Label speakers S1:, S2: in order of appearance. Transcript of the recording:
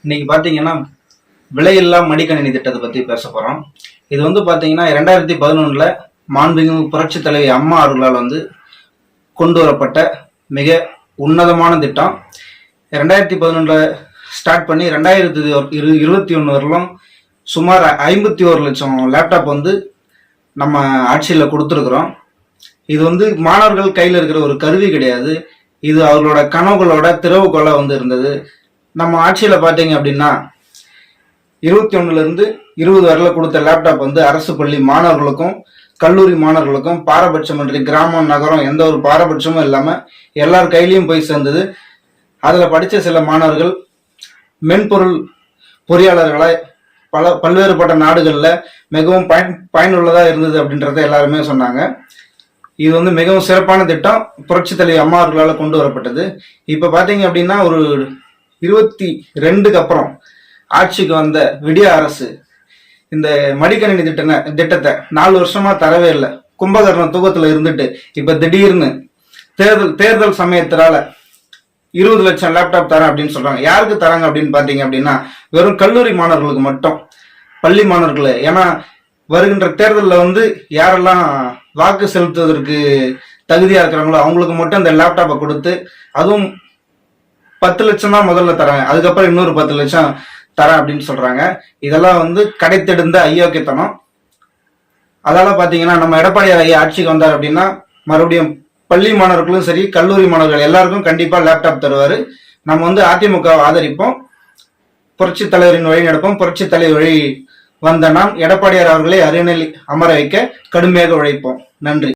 S1: இன்னைக்கு பாத்தீங்கன்னா விலையில்லா மடிக்கணினி திட்டத்தை பத்தி பேச போறோம். இது பாத்தீங்கன்னா 2011 மாண்புமிகு புரட்சி தலைவி அம்மா அவர்களால் கொண்டு வரப்பட்ட மிக உன்னதமான திட்டம். 2011 ஸ்டார்ட் பண்ணி 2021 வரலும் சுமார் 51 லட்சம் லேப்டாப் நம்ம ஆட்சியில கொடுத்துருக்குறோம். இது மாணவர்கள் கையில் இருக்கிற ஒரு கருவி கிடையாது. இது அவர்களோட கனவுகளோட திறவுகோலா இருந்தது. நம்ம ஆட்சியில பாத்தீங்க அப்படின்னா 21 இருந்து 20 வரல கொடுத்த லேப்டாப் அரசு பள்ளி மாணவர்களுக்கும் கல்லூரி மாணவர்களுக்கும் பாரபட்சமின்றி கிராமம் நகரம் எந்த ஒரு பாரபட்சமும் இல்லாம எல்லார் கையிலையும் போய் சேர்ந்தது. அதுல படிச்ச சில மாணவர்கள் மென்பொருள் பொறியாளர்களாய் பல்வேறுபட்ட நாடுகள்ல மிகவும் பயனுள்ளதா இருந்தது அப்படின்றத எல்லாருமே சொன்னாங்க. இது மிகவும் சிறப்பான திட்டம், புரட்சி தலைவி அம்மா அவர்களால் கொண்டு வரப்பட்டது. இப்ப பாத்தீங்க அப்படின்னா ஒரு 22க்கு அப்புறம் ஆட்சிக்கு வந்த விடிய அரசு இந்த மடிக்கணினி திட்டத்தை 4 வருஷமா தரவே இல்லை. கும்பகர்ணம் தூக்கத்துல இருந்துட்டு இப்ப திடீர்னு தேர்தல் சமயத்தினால 20 லட்சம் லேப்டாப் தரேன் அப்படின்னு சொல்றாங்க. யாருக்கு தராங்க அப்படின்னு பாத்தீங்க அப்படின்னா வெறும் கல்லூரி மாணவர்களுக்கு மட்டும், பள்ளி மாணவர்கள். ஏன்னா வருகின்ற தேர்தலில் யாரெல்லாம் வாக்கு செலுத்துவதற்கு தகுதியா இருக்கிறாங்களோ அவங்களுக்கு மட்டும் இந்த லேப்டாப்பை கொடுத்து, அதுவும் 10 லட்சம் தான் முதல்ல தராங்க, அதுக்கப்புறம் இன்னொரு 10 லட்சம் தரேன் அப்படின்னு சொல்றாங்க. இதெல்லாம் கடைத்தெடுந்த அயோக்கியத்தனம். அதால பாத்தீங்கன்னா நம்ம எடப்பாடியார் ஐயா ஆட்சிக்கு வந்தார் அப்படின்னா மறுபடியும் பள்ளி மாணவர்களும் சரி கல்லூரி மாணவர்கள் எல்லாருக்கும் கண்டிப்பா லேப்டாப் தருவாரு. நம்ம அதிமுக ஆதரிப்போம், புரட்சி தலைவரின் வழி நடப்போம். புரட்சி தலைவர் வழி வந்த நாம் எடப்பாடியார் அவர்களை அரியணையில் அமர வைக்க கடுமையாக உழைப்போம். நன்றி.